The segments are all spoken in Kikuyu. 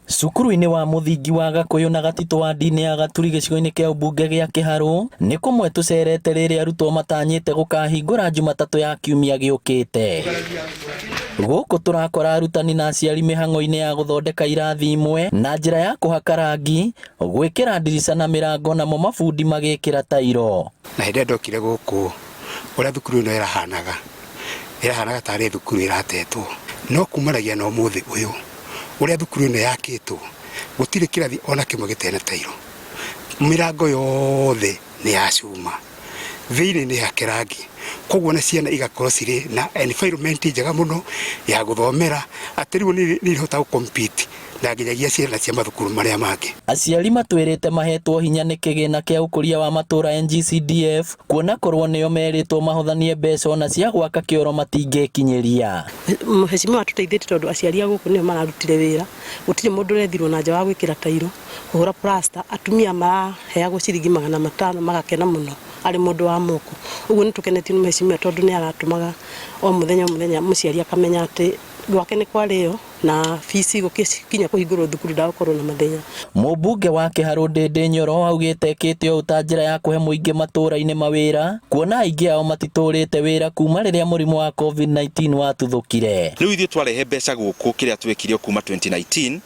Cukuru-inĩ wa mũthingi wa Gakuyu na Gatito wa ndini ya Gaturi gĩcigo-inĩ kĩa ũmbunge gĩa Kiharu nĩ kũmwe tũcerete rĩrĩa arutwo matanyĩte gũkahingũra Jumatatũ ya kiumia gĩũkĩte. Gũkũ tũrakora arutani na aciari mĩhang'o-inĩ ya gũthondeka irathi imwe na njĩra ya kũhaka rangi, gwĩkĩra ndirica na mĩrango, namo mabundi magĩkĩra tairo. Na hĩndĩ ndokire gũkũ ũrĩa thukuru ĩno ĩrahanaga tarĩ thukuru ĩratetwo, no kumanagia na ũmũthĩ ũyũ ũrĩa thukuru ĩno yakĩtwo gũtirĩ kĩrathi ona kĩmwe gĩtene tairo. Mĩrango yothe nĩ ya cuma, thĩinĩ nĩ hake rangi, koguo na ciana igakorwo cirĩ na environment njega mũno ya gũthomera, atĩ rĩu nĩ irahota gũcompete na nginyagia ciana cia mathukuru marĩa mangĩ. Aciari matwĩrĩte mahetwo hinya nĩ kĩgĩna kĩa ũkũria wa matũra NGCDF, kuona korwo nĩo merĩtwo mahothanie mbeca ona cia gwaka kĩoro matingĩkinyĩria. Mheshimiwa atũteithĩtie tondũ aciari a gũkũ nĩo mararutire wĩra, gũtirĩ mũndũ ũrethirwo na nja wa gwĩkĩra tairo, kũhũra plaster, atumia maraheagwo ciringi 500 magakena mũno arĩ mũndũ wa moko. Ũguo nĩ tũkenetio nĩ Mheshimiwa tondũ nĩ aratũmaga o mũthenya mũciari akamenya atĩ gwake nĩ kwarĩo na fees gũkinya kũhingũrwo thukuru ndagũkorwo na mathĩna. Mũmbunge wa Kiharu Ndindi Nyoro augĩte ĩkĩte ũũ ta njĩra ya kũhe mũingĩ matũra-inĩ mawĩra, kuona aingĩ ao matitũrĩte wĩra kuma rĩrĩa mũrimũ wa COVID-19 watuthũkire. Rĩu ithuĩ twarehe mbeca gũkũ kĩrĩa twekire kuma 2019,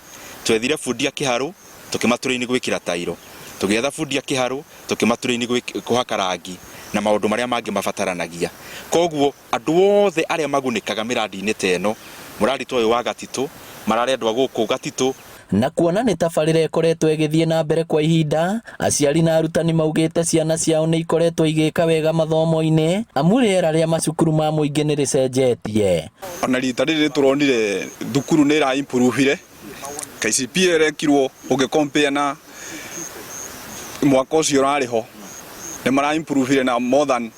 twethire bundi ya Kiharu tũkĩmatũra-inĩ gwĩkĩra tairo, tũgĩetha bundi ya Kiharu tũkĩmatũra-inĩ kũhaka rangi na maũndũ marĩa mangĩ mabataranagia. Koguo andũ othe arĩa magunĩkaga mĩrandi-inĩ ta ĩno, mũrandi ta ũyũ wa Gatito, mararendwa gũkũ Gatito. Na kuona nĩ tabarĩra ĩkoretwo ĩgĩthiĩ na mbere kwa ihinda, aciari na arutani maugĩte ciana ciao nĩ ikoretwo igĩka wega mathomo-inĩ, amu rĩera rĩa macukuru ma mũingĩ nĩ rĩcenjetie. Ona rita rĩrĩ tũronire thukuru nĩ ĩra improve, KCPE ĩrekirwo ũngĩcompare na mwaka ũcio ũrarĩ ho, nĩ mara improve na more than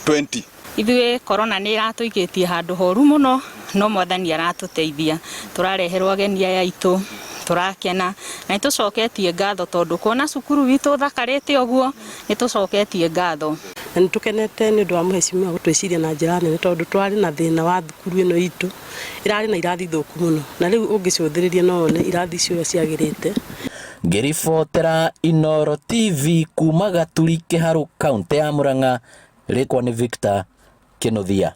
20. Ithuĩ corona nĩ iratũikĩtie handũ horu mũno, no Mwathani aratũteithia. Tũrareherwo ageni aya aitũ, tũrakena na nĩtũcoketie ngatho tondũ kuona cukuru witũ thakarĩte ũguo, nĩtũcoketie ngatho. Na nĩtũkenete nĩ ũndũ wa Mheshimiwa gũtwĩciria na njĩra nene tondũ twarĩ na thĩna wa thukuru ĩno itũ, ĩrarĩ na irathi thũku mũno, na rĩu ũngĩcũthĩrĩria no one irathi icio ciagĩrĩte. Ngĩribotera Inooro TV kuma Gaturi, Kiharu, kaunti ya Murang'a, rĩkwa nĩ Victor Kĩnuthia.